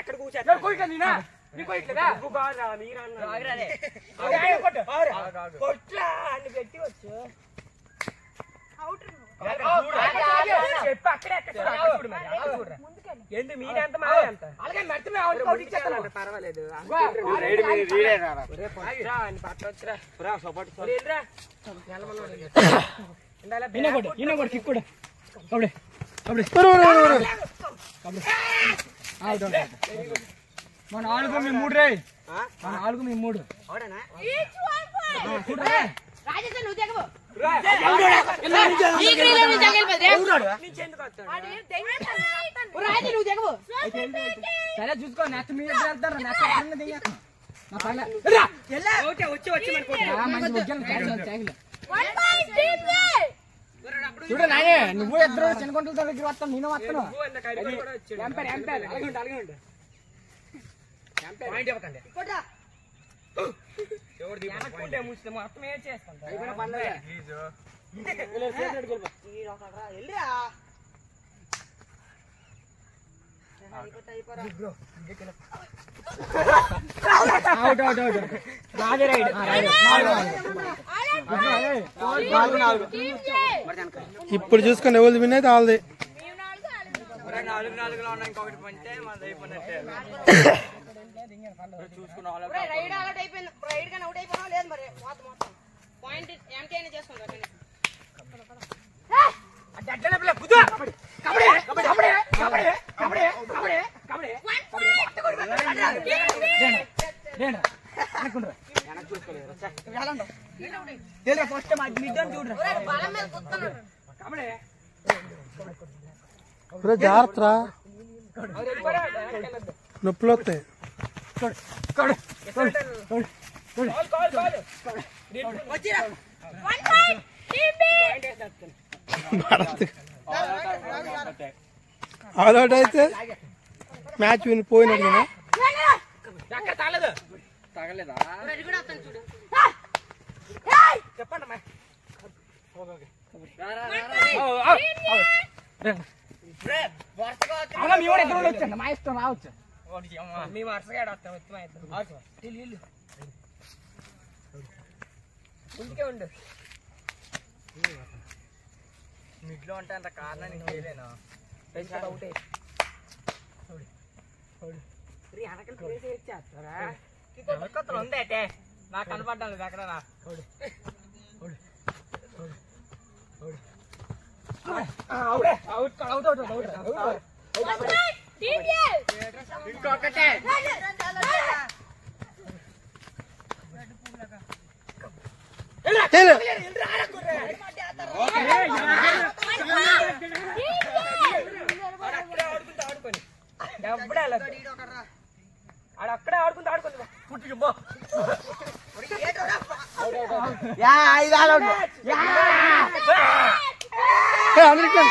ఎక్కడ కూర్చో కూర్చోనా నీకు ఇట్లా కొట్లా అని పెట్టి వచ్చు ఎందుకు మీరెంత మా ఎంత అలాగే పర్వాలేదు మన ఆలుగు మీ మూడు రే మన ఆలుగు మీ మూడు సరే చూసుకో నెక్స్ట్ మీరు వెళ్తారు చూడు నాయే నువ్వు ఇద్దరు చిన్నగుంటల దగ్గర వస్తాను నేను వస్తాను మొత్తం ఏం చేస్తాను ఇప్పుడు చూసుకుని ఎవరు వినేది వాళ్ళది 4-4 ఉన్నాయి ఇంకొకటి పంటే మనది అయిపోయినట్టే జాగ్రత్త నొప్పులు వస్తాయి ఆల్అౌట్ అయితే మ్యాచ్ వినిపోయినట్టు కదా చెప్పండి వచ్చండి మా ఇష్టం రావచ్చు మేము వరుసగా వస్తాం ఇంటికే ఉండు మిడ్లో ఉంటే అంత కారణం నీకు చేయలేను ఒకటే వెనకలు ఉంది అయితే నాకు కనపడ్డాను లేదు అక్కడ ఇంకొకటే ఆడక్కడే ఆడుకుంటూ ఆడుకుంది పుట్టి అందరికీ